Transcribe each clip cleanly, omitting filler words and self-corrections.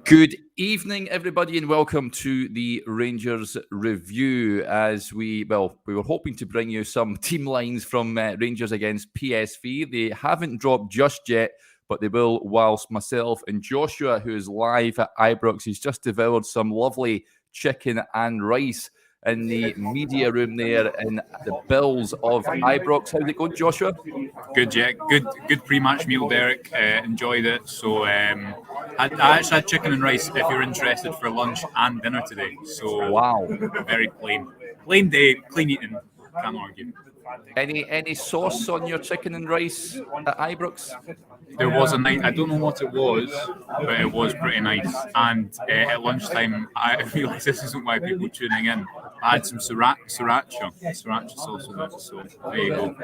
Good evening, everybody, and welcome to the Rangers review. As we were hoping to bring you some team lines from Rangers against PSV. They haven't dropped just yet, but they will whilst myself and Joshua, who is live at Ibrox, he's just devoured some lovely chicken and rice in the media room there in the Bills of Ibrox. How's it going, Joshua? Good, yeah. Good pre-match meal, Derek. Enjoyed it. So I actually had chicken and rice if you're interested for lunch and dinner today. So wow, very plain day, clean eating. Can't argue. Any sauce on your chicken and rice at Ibrox? There was a night, I don't know what it was, but it was pretty nice. And at lunchtime, I realised this isn't why people are tuning in. I had some sriracha sauce with it. So there you go.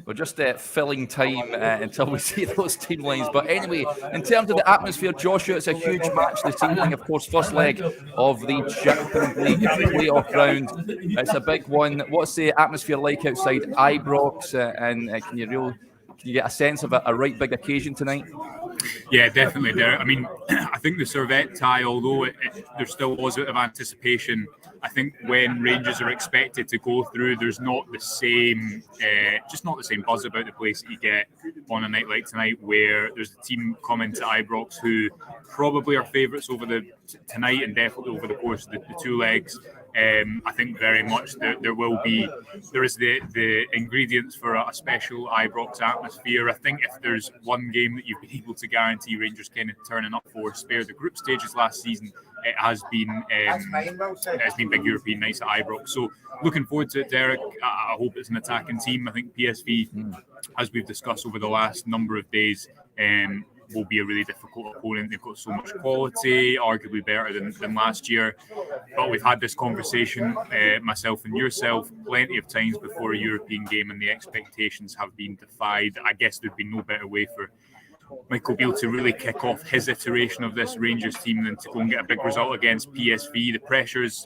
We're just filling time until we see those team lines. But anyway, in terms of the atmosphere, Joshua, it's a huge match this evening. Of course, first leg of the Champions League playoff round. It's a big one. What's the atmosphere like outside Ibrox? And can you get a sense of a right big occasion tonight? Yeah, definitely. There. I mean, I think the Servette tie, although there still was a bit of anticipation, I think when Rangers are expected to go through, there's not the same, just not the same buzz about the place that you get on a night like tonight, where there's a team coming to Ibrox who probably are favourites over tonight and definitely over the course of the two legs. I think very much there is the ingredients for a special Ibrox atmosphere. I think if there's one game that you've been able to guarantee Rangers kind of turning up for, spare the group stages last season, it has been big European nights at Ibrox. So looking forward to it, Derek. I hope it's an attacking team. I think PSV, as we've discussed over the last number of days, will be a really difficult opponent. They've got so much quality, arguably better than last year. But we've had this conversation, myself and yourself, plenty of times before a European game, and the expectations have been defied. I guess there'd be no better way for Michael Beale to really kick off his iteration of this Rangers team than to go and get a big result against PSV. The pressure's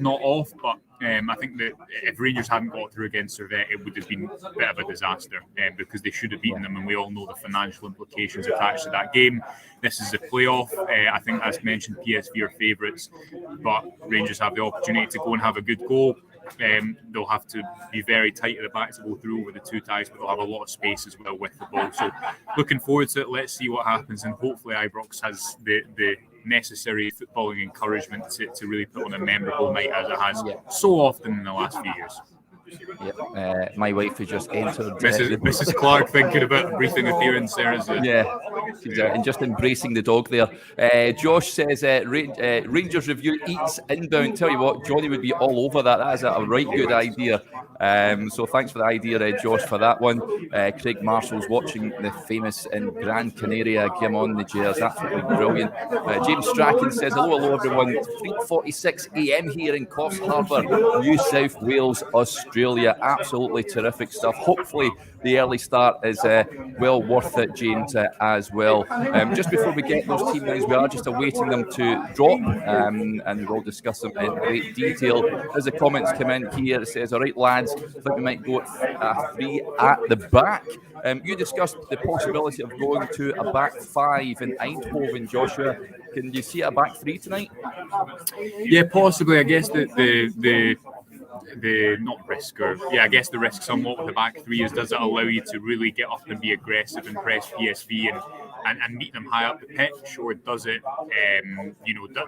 not off, but I think that if Rangers hadn't got through against Servette, it would have been a bit of a disaster because they should have beaten them, and we all know the financial implications attached to that game. This is a playoff. I think, as mentioned, PSV are favourites, but Rangers have the opportunity to go and have a good goal. They'll have to be very tight at the back to go through over the two ties, but they'll have a lot of space as well with the ball. So looking forward to it. Let's see what happens, and hopefully Ibrox has the necessary footballing encouragement to really put on a memorable night, as it has so often in the last few years. Yep. My wife has just entered. Mrs. Clark thinking about a briefing appearance there. She's and just embracing the dog there. Josh says Rangers review eats inbound. Tell you what, Johnny would be all over that. That is a right good idea. So thanks for the idea, Josh, for that one. Craig Marshall's watching the famous in Gran Canaria game on the Jers. Absolutely brilliant. James Strachan says hello everyone. 3:46 a.m. here in Coffs Harbour, New South Wales, Australia. Absolutely terrific stuff. Hopefully the early start is well worth it, James, as well. Just before we get those team lines, we are just awaiting them to drop, and we'll discuss them in great detail. As the comments come in here, it says, all right, lads, I think we might go at three at the back. You discussed the possibility of going to a back five in Eindhoven, Joshua. Can you see a back three tonight? Yeah, possibly. I guess the not risk, or I guess the risk somewhat with the back three is, does it allow you to really get up and be aggressive and press PSV and meet them high up the pitch, or does it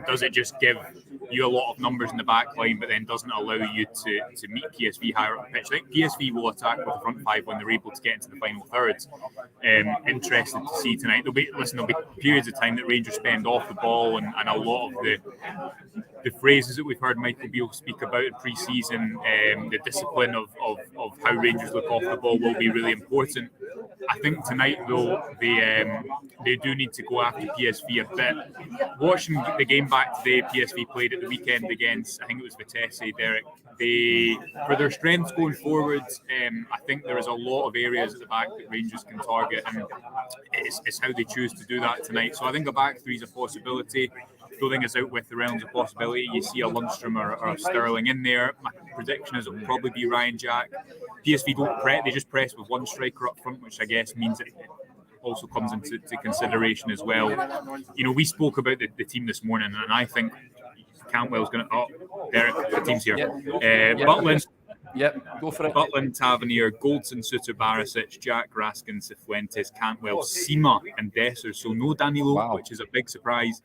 does it just give you a lot of numbers in the back line but then doesn't allow you to meet PSV higher up the pitch? I think PSV will attack with the front five when they're able to get into the final thirds. Interested to see tonight. There'll be periods of time that Rangers spend off the ball, and a lot of the phrases that we've heard Michael Beale speak about in pre-season, the discipline of how Rangers look off the ball will be really important. I think tonight, though, they do need to go after PSV a bit. Watching the game back today, PSV played at the weekend against, I think it was Vitesse, Derek. For their strengths going forward, I think there is a lot of areas at the back that Rangers can target, and it's how they choose to do that tonight. So I think a back three is a possibility. Don't think it's out with the realms of possibility. You see a Lundstrom or a Sterling in there. My prediction is it'll probably be Ryan Jack. PSV don't press; they just press with one striker up front, which I guess means that also comes into consideration as well. You know, we spoke about the team this morning, and I think Cantwell's going to. Oh, Derek, the team's here. Butland. Yep, go for it. Butland, Tavernier, Goldson, Suter, Barisic, Jack, Raskin, Cifuentes, Cantwell, Sima, and Dessers. So no Danilo, which is a big surprise.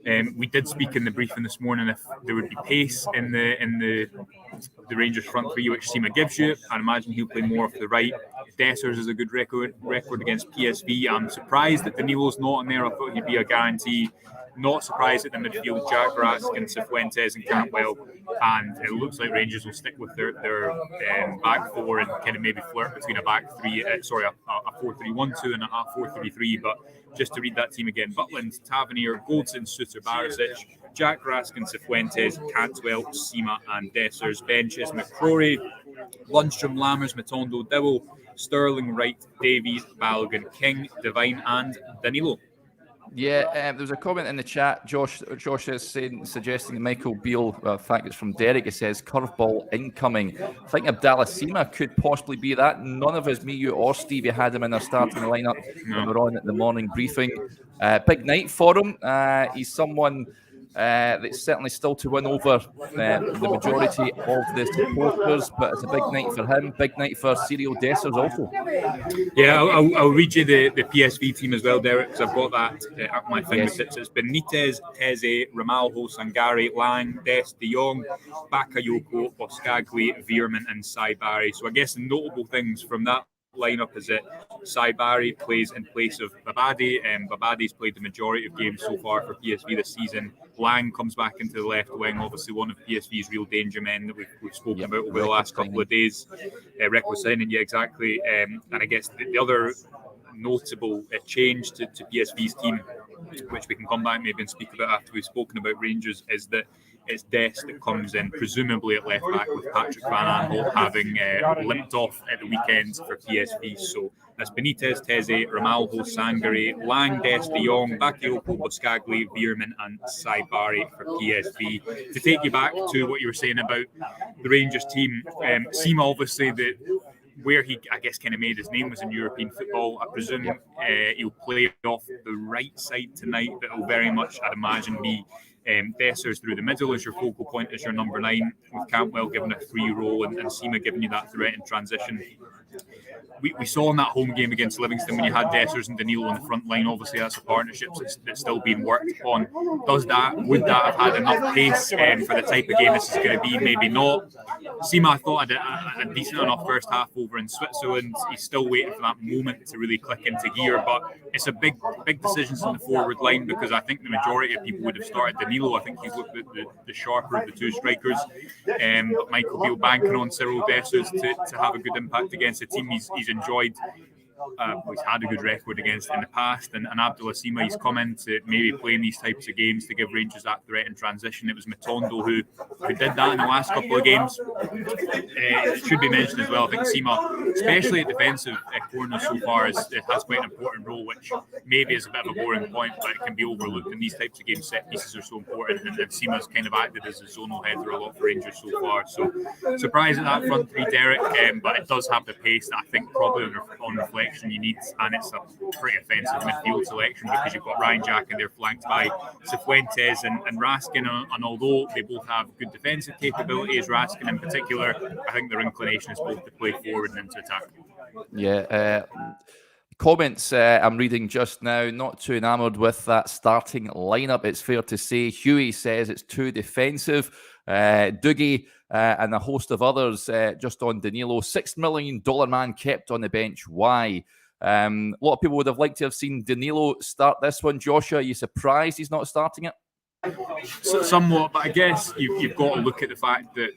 We did speak in the briefing this morning if there would be pace in the Rangers front three, which Sima gives you. I imagine he'll play more off the right. Dessers has a good record against PSV. I'm surprised that Danilo's not in there. I thought he'd be a guarantee. Not surprised at the midfield, Jack, Raskin, Cifuentes and Cantwell. And it looks like Rangers will stick with their back four and kind of maybe flirt between a back three, a 4-3-1-2 and a 4-3-3. But just to read that team again: Butland, Tavernier, Goldson, Suter, Barisic, Jack, Raskin, Cifuentes, Cantwell, Sima and Dessers. Bench is McCrory, Lundstrom, Lammers, Matondo, Dowell, Sterling, Wright, Davies, Balogun, King, Devine and Danilo. Yeah, there was a comment in the chat. Josh is suggesting that Michael Beale, in fact, it's from Derek. It says curveball incoming. I think Abdallah Sima could possibly be that. None of us, me, you, or Stevie, had him in our starting lineup when we were on at the morning briefing. Big night for him. He's someone that's certainly still to win over the majority of the supporters, but it's a big night for him. Big night for Cyril Dessers also. Yeah, I'll read you the PSV team as well, Derek, because I've got that at my fingertips. It's Benitez, Teze, Ramalho, Sangare, Lang, Dest, De Jong, Bakayoko, Boscagli, Veerman and Saibari. So I guess the notable things from that lineup is that Saibari plays in place of Babadi, and Babadi's played the majority of games so far for PSV this season. Lang comes back into the left wing, obviously one of PSV's real danger men that we've spoken about over the last couple of days. Record signing, yeah, exactly. And I guess the other notable change to PSV's team, which we can come back maybe and speak about after we've spoken about Rangers, is that it's Dest that comes in, presumably at left back, with Patrick Van Aanholt having limped off at the weekend for PSV. So that's Benitez, Teze, Ramalho, Sangare, Lang, Dest, De Jong, Bakayoko, Boscagli, Veerman and Saibari for PSV. To take you back to what you were saying about the Rangers team, Sima obviously where he, I guess, kind of made his name was in European football. I presume he'll play off the right side tonight, but it'll very much, I'd imagine, be Dessers through the middle as your focal point, as your number 9, with Cantwell giving a free role and Sima giving you that threat in transition. We saw in that home game against Livingston when you had Dessers and Danilo on the front line. Obviously, that's a partnership that's still being worked upon. Would that have had enough pace for the type of game this is going to be? Maybe not. Sima, I thought, had a decent enough first half over in Switzerland. He's still waiting for that moment to really click into gear. But it's a big decisions in the forward line, because I think the majority of people would have started Danilo. I think he's looked at the sharper of the two strikers. But Michael Beale banking on Cyril Dessers to have a good impact against a team he's enjoyed. He's had a good record against in the past, and Abdallah Sima, he's come in to maybe playing these types of games to give Rangers that threat in transition. It was Matondo who did that in the last couple of games. It should be mentioned as well, I think Sima, especially at defensive corners so far, has quite an important role, which maybe is a bit of a boring point, but it can be overlooked in these types of games. Set pieces are so important, and Sima's kind of acted as a zonal header a lot for Rangers so far. So surprised at that front three, Derek, but it does have the pace that I think probably on reflection you need, and it's a pretty offensive midfield selection, because you've got Ryan Jack and they're flanked by Cifuentes and Raskin, and although they both have good defensive capabilities, Raskin in particular, I think their inclination is both to play forward and into attack. Yeah, comments I'm reading just now, not too enamoured with that starting lineup, it's fair to say. Huey says it's too defensive. Doogie and a host of others just on Danilo. $6 million man kept on the bench. Why? A lot of people would have liked to have seen Danilo start this one. Joshua, are you surprised he's not starting it? Somewhat, but I guess you've got to look at the fact that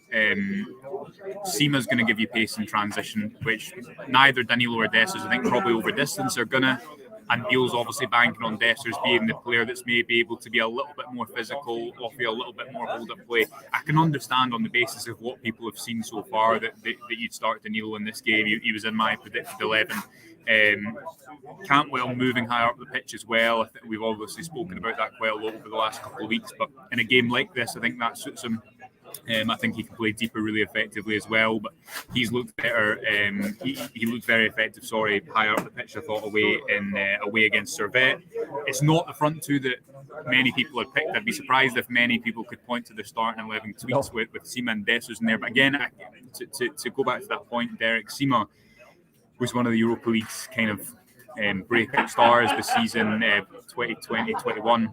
Sima's going to give you pace in transition, which neither Danilo or Dessers, I think, probably over distance are going to. And Beale's obviously banking on Dessers being the player that's maybe able to be a little bit more physical, offer you a little bit more hold-up play. I can understand on the basis of what people have seen so far that you'd start Danilo in this game. He was in my predicted 11. Cantwell moving higher up the pitch as well. I think we've obviously spoken about that quite a lot over the last couple of weeks. But in a game like this, I think that suits him I think he can play deeper really effectively as well, but he's looked better. He looked very effective, higher up the pitch, I thought, away against Servette. It's not the front two that many people had picked. I'd be surprised if many people could point to the starting 11 tweets with Sima and Dessers in there. But again, to go back to that point, Derek, Sima was one of the Europa League's kind of breakout stars this season, 2020-21.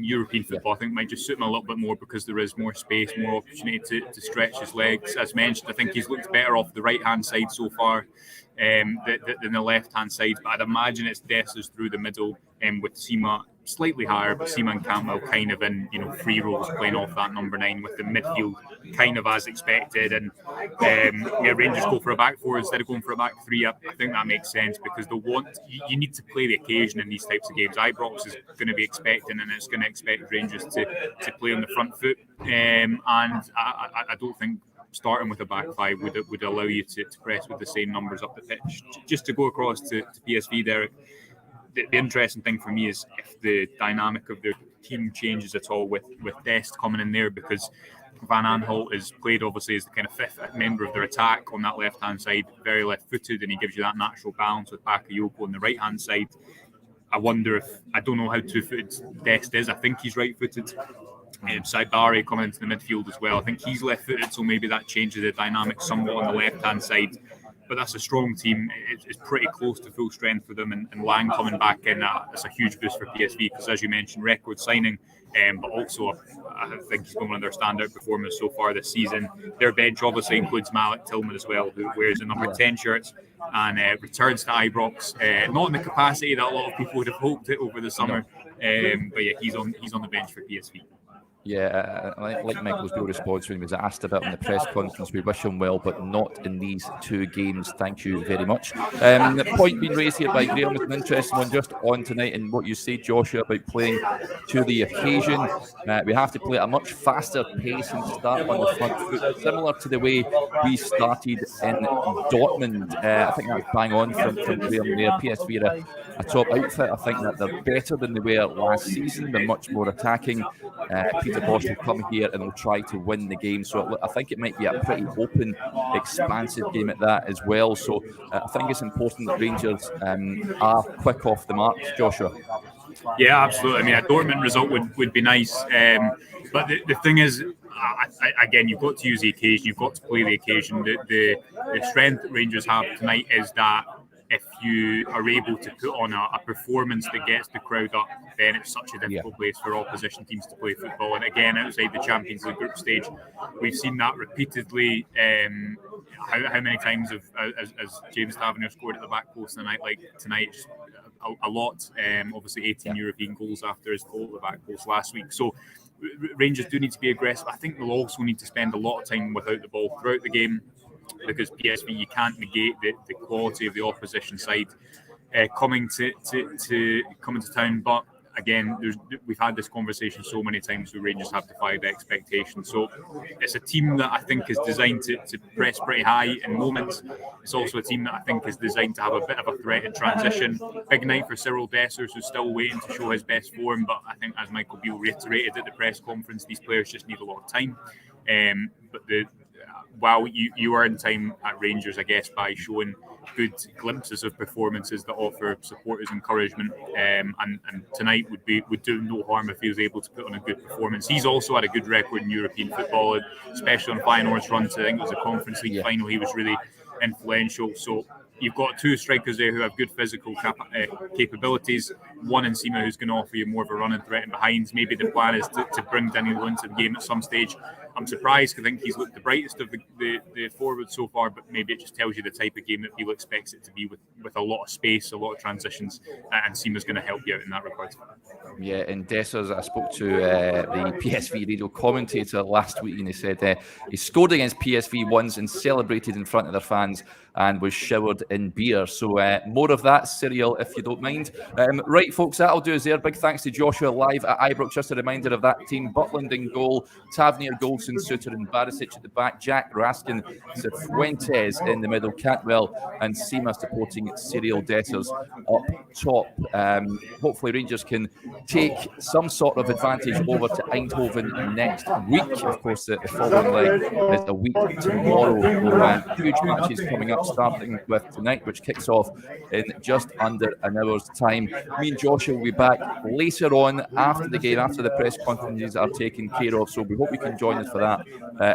European football, I think, might just suit him a little bit more because there is more space, more opportunity to stretch his legs. As mentioned, I think he's looked better off the right-hand side so far than the left-hand side. But I'd imagine it's Dessers through the middle with Sima slightly higher, but Sima and Campbell kind of in free roles playing off that number 9 with the midfield kind of as expected. And Rangers go for a back 4 instead of going for a back 3. I think that makes sense because you need to play the occasion in these types of games. Ibrox is going to be expecting, and it's going to expect Rangers to play on the front foot. And I don't think starting with a back 5 would allow you to press with the same numbers up the pitch. Just to go across to PSV, Derek, the interesting thing for me is if the dynamic of their team changes at all with Dest coming in there, because Van Aanholt is played obviously as the kind of 5th member of their attack on that left-hand side, very left-footed, and he gives you that natural balance with Bakayoko on the right-hand side. I don't know how two-footed Dest is. I think he's right-footed. Saibari coming into the midfield as well. I think he's left-footed, so maybe that changes the dynamic somewhat on the left-hand side. But that's a strong team. It's pretty close to full strength for them, and Lang coming back in, that's a huge boost for PSV because, as you mentioned, record signing, but also I think he's been one of their standout performers so far this season. Their bench obviously includes Malik Tillman as well, who wears the number 10 shirts and returns to Ibrox, not in the capacity that a lot of people would have hoped it over the summer, but yeah, he's on the bench for PSV. Yeah, like Michael's good response when he was asked about in the press conference. We wish him well, but not in these 2 games. Thank you very much. The point being raised here by Graham is an interesting one just on tonight, and what you say, Joshua, about playing to the occasion. We have to play at a much faster pace and start on the front foot, similar to the way we started in Dortmund. I think that's bang on from Graham there. PSV are a top outfit. I think that they're better than they were last season. They're much more attacking. Peter Bosz will come here and will try to win the game. So I think it might be a pretty open, expansive game at that as well. So I think it's important that Rangers are quick off the mark, Joshua. Yeah, absolutely. I mean, a Dortmund result would be nice. But the thing is, again, you've got to use the occasion. You've got to play the occasion. The strength that Rangers have tonight is that if you are able to put on a performance that gets the crowd up, then it's such a difficult place for opposition teams to play football. And again, outside the Champions League group stage, we've seen that repeatedly. How many times has James Tavernier scored at the back post tonight? Like tonight, a lot. Obviously, 18 European goals after his goal at the back post last week. So Rangers do need to be aggressive. I think they'll also need to spend a lot of time without the ball throughout the game, because PSV, you can't negate the quality of the opposition side coming to town. But again, we've had this conversation so many times where Rangers have defied expectations. So it's a team that I think is designed to press pretty high in moments. It's also a team that I think is designed to have a bit of a threat in transition. Big night for Cyril Dessers, who's still waiting to show his best form. But I think, as Michael Beale reiterated at the press conference, these players just need a lot of time. But while you earn time at Rangers, I guess, by showing good glimpses of performances that offer supporters encouragement, and tonight would do no harm if he was able to put on a good performance. He's also had a good record in European football, especially on Feyenoord's run to, I think it was a Conference League final. He was really influential. So you've got 2 strikers there who have good physical capabilities. One in Sima, who's going to offer you more of a running threat in behind. Maybe the plan is to bring Danilo into the game at some stage. I'm surprised, because I think he's looked the brightest of the forwards so far, but maybe it just tells you the type of game that Beale expects it to be, with a lot of space, a lot of transitions, and Sima's going to help you out in that regard. Yeah, and Dessers, I spoke to the PSV radio commentator last week, and he said he scored against PSV once and celebrated in front of their fans, and was showered in beer. So more of that, Cyril, if you don't mind. Right, folks, that'll do us there. Big thanks to Joshua live at Ibrox. Just a reminder of that team: Butland in goal, Tavernier, Goldson, Suter and Barisic at the back, Jack Raskin, Cifuentes in the middle, Cantwell and Seema supporting Cyril Dessers up top. Hopefully Rangers can take some sort of advantage over to Eindhoven next week. Of course, the following leg is a week tomorrow. So, huge matches coming up, starting with tonight, which kicks off in just under an hour's time. Me and Joshua will be back later on after the game, after the press conferences are taken care of. So we hope you can join us for that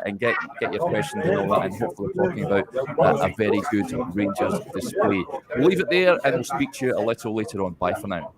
and get your questions and all that, and hopefully we're talking about a very good Rangers display. We'll leave it there and we'll speak to you a little later on. Bye for now.